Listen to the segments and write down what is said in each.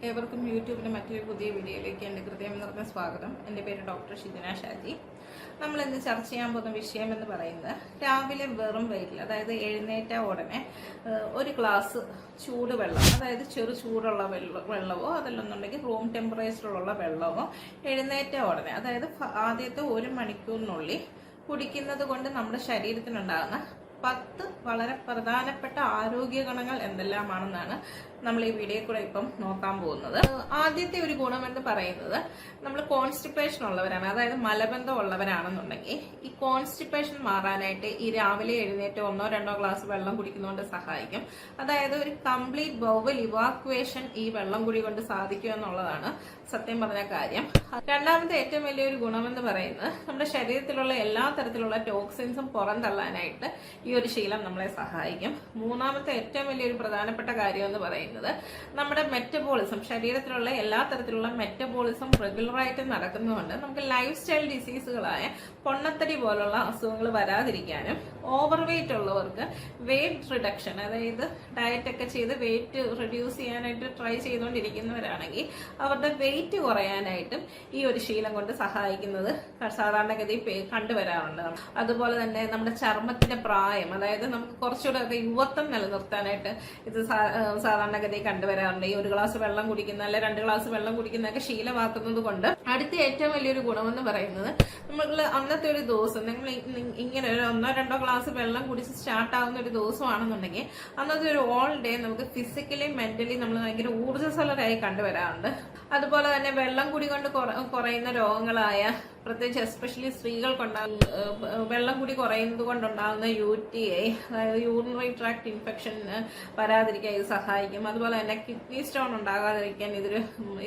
ഏവർക്കും യൂട്യൂബിലെ മറ്റൊരു പുതിയ വീഡിയോയിലേക്ക് എൻ്റെ ഹൃദയം നിറഞ്ഞ സ്വാഗതം. എൻ്റെ പേര് ഡോക്ടർ ഷിജന ഷാജി. നമ്മൾ ഇന്ന് ചർച്ച ചെയ്യാൻ പോകുന്ന വിഷയം എന്ന് പറയുന്നത് രാവിലെ വെറും വയറ്റിൽ, അതായത് എഴുന്നേറ്റ ഉടനെ ഒരു ഗ്ലാസ് ചൂടുവെള്ളം, അതായത് ചെറു ചൂടുള്ള വെള്ളമോ അതല്ലെന്നുണ്ടെങ്കിൽ റൂം ടെമ്പറേച്ചറിലുള്ള വെള്ളമോ എഴുന്നേറ്റ ഉടനെ, അതായത് ആദ്യത്തെ 1 മണിക്കൂറിനുള്ളിൽ കുടിക്കുന്നത് കൊണ്ട് നമ്മുടെ ശരീരത്തിനുണ്ടാകുന്ന 10 വളരെ പ്രധാനപ്പെട്ട ആരോഗ്യ ഗുണങ്ങൾ എന്തെല്ലാമാണെന്നാണ് നമ്മൾ ഈ വീഡിയോ കൂടെ ഇപ്പം നോക്കാൻ പോകുന്നത്. ആദ്യത്തെ ഒരു ഗുണമെന്ന് പറയുന്നത്, നമ്മൾ കോൺസ്റ്റിപ്പേഷൻ ഉള്ളവരാണ്, അതായത് മലബന്ധം ഉള്ളവരാണെന്നുണ്ടെങ്കിൽ ഈ കോൺസ്റ്റിപ്പേഷൻ മാറാനായിട്ട് ഈ രാവിലെ എഴുന്നേറ്റ് 1-2 ഗ്ലാസ് വെള്ളം കുടിക്കുന്നതുകൊണ്ട് സഹായിക്കും. അതായത് ഒരു കംപ്ലീറ്റ് ബൗവൽ ഇവാക്വേഷൻ ഈ വെള്ളം കുടി കൊണ്ട് സാധിക്കും എന്നുള്ളതാണ് സത്യം പറഞ്ഞ കാര്യം. രണ്ടാമത്തെ ഏറ്റവും വലിയൊരു ഗുണമെന്ന് പറയുന്നത്, നമ്മുടെ ശരീരത്തിലുള്ള എല്ലാ തരത്തിലുള്ള ടോക്സിൻസും പുറന്തള്ളാനായിട്ട് ഈ ഒരു ശീലം നമ്മളെ സഹായിക്കും. മൂന്നാമത്തെ ഏറ്റവും വലിയൊരു പ്രധാനപ്പെട്ട കാര്യം എന്ന് പറയുന്നത്, നമ്മുടെ മെറ്റബോളിസം, ശരീരത്തിലുള്ള എല്ലാ തരത്തിലുള്ള മെറ്റബോളിസം റെഗുലറായിട്ട് നടക്കുന്നതുകൊണ്ട് നമുക്ക് ലൈഫ് സ്റ്റൈൽ ഡിസീസുകളായ പൊണ്ണത്തടി പോലുള്ള അസുഖങ്ങൾ വരാതിരിക്കാനും, ഓവർ വെയിറ്റ് ഉള്ളവർക്ക് വെയിറ്റ് റിഡക്ഷൻ, അതായത് ഡയറ്റ് ഒക്കെ ചെയ്ത് വെയിറ്റ് റിഡ്യൂസ് ചെയ്യാനായിട്ട് ട്രൈ ചെയ്തുകൊണ്ടിരിക്കുന്നവരാണെങ്കിൽ അവരുടെ വെയിറ്റ് കുറയാനായിട്ടും ഈ ഒരു ശീലം കൊണ്ട് സഹായിക്കുന്നത് സാധാരണഗതി കണ്ടുവരാറുണ്ട്. അതുപോലെ തന്നെ നമ്മുടെ ചർമ്മത്തിന്റെ പ്രായം, അതായത് നമുക്ക് കുറച്ചുകൂടെ ഒക്കെ യുവത്വം നിലനിർത്താനായിട്ട് ഇത് സാധാരണഗതി കണ്ടുവരാറുണ്ട്. ഈ 1 ഗ്ലാസ് വെള്ളം കുടിക്കുന്ന, അല്ലെ 2 ഗ്ലാസ് വെള്ളം കുടിക്കുന്നതൊക്കെ ശീലമാക്കുന്നത് കൊണ്ട്. അടുത്ത ഏറ്റവും വലിയൊരു ഗുണമെന്ന് പറയുന്നത്, നമ്മൾ അന്നത്തെ ഒരു ദിവസം നിങ്ങൾ ഇങ്ങനെ ഒരു 1-2 ഗ്ലാസ് വെള്ളം കുടിച്ച് സ്റ്റാർട്ട് ആവുന്ന ഒരു ദിവസമാണെന്നുണ്ടെങ്കിൽ അന്നത്തെ ഒരു ഓൾ ഡേ നമുക്ക് ഫിസിക്കലി മെന്റലി നമ്മൾ ഭയങ്കര ഊർജ്ജസ്വലരായി കണ്ടുവരാറുണ്ട്. അതുപോലെ തന്നെ വെള്ളം കുടി കൊണ്ട് കുറയുന്ന രോഗങ്ങളായ, പ്രത്യേകിച്ച് എസ്പെഷ്യലി സ്ത്രീകൾക്കുണ്ടാകുന്ന വെള്ളം കൂടി കുറയുന്നത് കൊണ്ടുണ്ടാകുന്ന UTI, അതായത് യൂറിനറി ട്രാക്ട് ഇൻഫെക്ഷൻ വരാതിരിക്കാൻ ഇത് സഹായിക്കും. അതുപോലെ തന്നെ കിഡ്നി സ്റ്റോൺ ഉണ്ടാകാതിരിക്കാൻ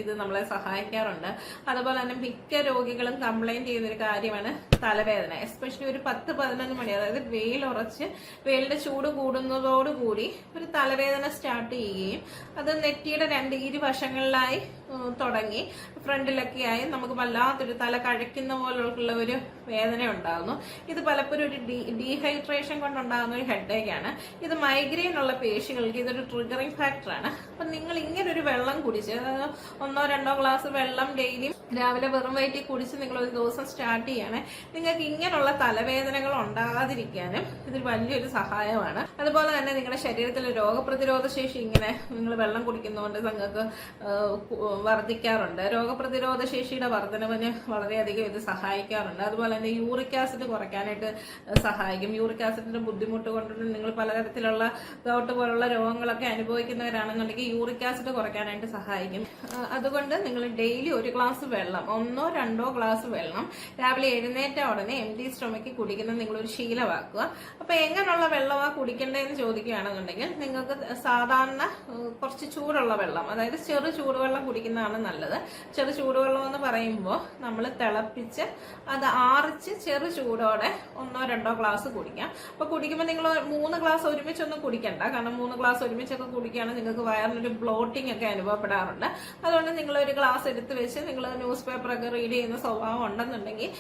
ഇത് നമ്മളെ സഹായിക്കാറുണ്ട്. അതുപോലെ തന്നെ മിക്ക രോഗികളും കംപ്ലൈന്റ് ചെയ്യുന്നൊരു കാര്യമാണ് തലവേദന. എസ്പെഷ്യലി ഒരു 10-11 മണി, അതായത് വെയിലിന്റെ ചൂട് കൂടുന്നതോടുകൂടി ഒരു തലവേദന സ്റ്റാർട്ട് ചെയ്യുകയും അത് നെറ്റിയുടെ ഇരുവശങ്ങളിലായി തുടങ്ങി ഫ്രണ്ടിലൊക്കെയായി നമുക്ക് വല്ലാത്തൊരു തല കഴിക്കുന്ന പോലുള്ള ഒരു വേദന ഉണ്ടാകുന്നു. ഇത് പലപ്പോഴും ഒരു ഡീഹൈഡ്രേഷൻ കൊണ്ടുണ്ടാകുന്ന ഒരു ഹെഡേക്കാണ്. ഇത് മൈഗ്രെയിൻ ഉള്ള പേഷ്യകൾക്ക് ഇതൊരു ട്രിഗറിങ് ഫാക്ടറാണ്. അപ്പൊ നിങ്ങൾ ഇങ്ങനെ ഒരു വെള്ളം കുടിച്ച്, 1-2 ഗ്ലാസ് വെള്ളം ഡെയിലി രാവിലെ വെറും വയറ്റിൽ കുടിച്ച് നിങ്ങൾ ഒരു ദിവസം സ്റ്റാർട്ട് ചെയ്യണേ, നിങ്ങൾക്ക് ഇങ്ങനെയുള്ള തലവേദനകൾ ഉണ്ടാകാതിരിക്കാനും ഇതിൽ വലിയൊരു സഹായമാണ്. അതുപോലെ തന്നെ നിങ്ങളുടെ ശരീരത്തിലെ രോഗപ്രതിരോധ ശേഷി ഇങ്ങനെ നിങ്ങൾ വെള്ളം കുടിക്കുന്നതുകൊണ്ട് നിങ്ങൾക്ക് വർദ്ധിക്കാറുണ്ട്. രോഗപ്രതിരോധ ശേഷിയുടെ വർധനവിന് വളരെയധികം ഇത് സഹായിക്കാറുണ്ട്. അതുപോലെ തന്നെ യൂറിക് ആസിഡ് കുറയ്ക്കാനായിട്ട് സഹായിക്കും. യൂറിക് ആസിഡിന്റെ ബുദ്ധിമുട്ട് കൊണ്ട് നിങ്ങൾ പലതരത്തിലുള്ള ഗൗട്ട് പോലുള്ള രോഗങ്ങളൊക്കെ അനുഭവിക്കുന്നവരാണെന്നുണ്ടെങ്കിൽ യൂറിക് ആസിഡ് കുറയ്ക്കാനായിട്ട് സഹായിക്കും. അതുകൊണ്ട് നിങ്ങൾ ഡെയിലി 1 ഗ്ലാസ് വെള്ളം, 1-2 ഗ്ലാസ് വെള്ളം രാവിലെ എഴുന്നേറ്റ ഉടനെ എംപ്റ്റി സ്റ്റൊമക്കിൽ കുടിക്കുന്നത് നിങ്ങളൊരു ശീലമാക്കുക. അപ്പൊ എങ്ങനെയുള്ള വെള്ളമാണ് കുടിക്കേണ്ടതെന്ന് ചോദിക്കുകയാണെന്നുണ്ടെങ്കിൽ, നിങ്ങൾക്ക് സാധാരണ കുറച്ച് ചൂടുള്ള വെള്ളം, അതായത് ചെറു ചൂടുവെള്ളം കുടിക്കുന്നതാണ് നല്ലത്. ചെറു ചൂടുവെള്ളം എന്ന് പറയുമ്പോൾ നമ്മൾ തിളപ്പിച്ച് അത് ആറിച്ച് ചെറു ചൂടോടെ 1-2 ഗ്ലാസ് കുടിക്കാം. അപ്പൊ കുടിക്കുമ്പോൾ നിങ്ങൾ 3 ഗ്ലാസ് ഒരുമിച്ചൊന്നും കുടിക്കണ്ട, കാരണം 3 ഗ്ലാസ് ഒരുമിച്ചൊക്കെ കുടിക്കുകയാണെങ്കിൽ നിങ്ങൾക്ക് വയറിനൊരു ബ്ലോട്ടിംഗ് ഒക്കെ അനുഭവപ്പെടാറുണ്ട്. അതുകൊണ്ട് നിങ്ങൾ ഒരു ഗ്ലാസ് എടുത്ത് വെച്ച് നിങ്ങൾ ന്യൂസ് പേപ്പർ ഒക്കെ റീഡ് ചെയ്യുന്ന സ്വഭാവം ഉണ്ടെന്നുണ്ടെങ്കിൽ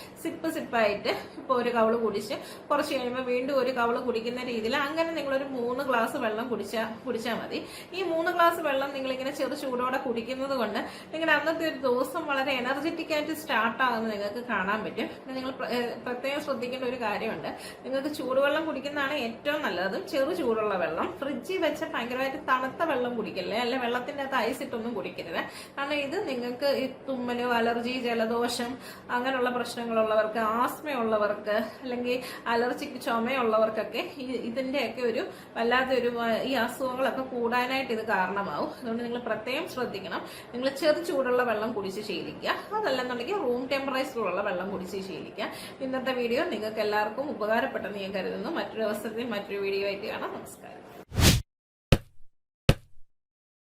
സിപ്പായിട്ട് ഇപ്പോൾ 1 കവള് കുടിച്ച് കുറച്ച് കഴിയുമ്പോൾ വീണ്ടും 1 കവള് കുടിക്കുന്ന രീതിയിൽ അങ്ങനെ നിങ്ങളൊരു 3 ഗ്ലാസ് വെള്ളം കുടിച്ചാൽ മതി. ഈ 3 ഗ്ലാസ് വെള്ളം നിങ്ങളിങ്ങനെ ചെറു ചൂടോടെ കുടിക്കുന്നത് കൊണ്ട് നിങ്ങളുടെ അന്നത്തെ ഒരു ദിവസം വളരെ എനർജറ്റിക് ആയിട്ട് സ്റ്റാർട്ട് ആകുന്നത് നിങ്ങൾക്ക് കാണാൻ പറ്റും. നിങ്ങൾ പ്രത്യേകം ശ്രദ്ധിക്കേണ്ട ഒരു കാര്യമുണ്ട്, നിങ്ങൾക്ക് ചൂടുവെള്ളം കുടിക്കുന്നതാണ് ഏറ്റവും നല്ലത്. ചെറു ചൂടുള്ള വെള്ളം, ഫ്രിഡ്ജിൽ വെച്ച ഭയങ്കരമായിട്ട് തണുത്ത വെള്ളം കുടിക്കല്ലേ, അല്ലെ വെള്ളത്തിന്റെ അകത്ത് ഐസ് ഇട്ടൊന്നും കുടിക്കരുത്. കാരണം ഇത് നിങ്ങൾക്ക് ഈ തുമ്മല്, അലർജി, ജലദോഷം അങ്ങനെയുള്ള പ്രശ്നങ്ങളുള്ളവർക്ക്, ആസ്മയുള്ളവർക്ക്, അല്ലെങ്കിൽ അലർജിക്ക് ചുമയുള്ളവർക്കൊക്കെ ഇതിന്റെയൊക്കെ ഒരു വല്ലാത്തൊരു ഈ അസുഖങ്ങളൊക്കെ കൂടാനായിട്ട് ഇത് കാരണമാവും. അതുകൊണ്ട് നിങ്ങൾ പ്രത്യേകം ശ്രദ്ധിക്കണം. നിങ്ങൾ ചെറു ചൂടുള്ള വെള്ളം കുടിച്ച് ശീലിക്കുക, അതല്ലെന്നുണ്ടെങ്കിൽ റൂം ടെമ്പറേച്ചറിലുള്ള വെള്ളം കുടിച്ച് ശീലിക്കുക. ഇന്നത്തെ വീഡിയോ നിങ്ങൾക്ക് എല്ലാവർക്കും ഉപകാരപ്പെട്ടെന്ന് ഞാൻ കരുതുന്നു. മറ്റൊരു അവസരത്തിൽ മറ്റൊരു വീഡിയോ ആയിട്ട് കാണാം. നമസ്കാരം.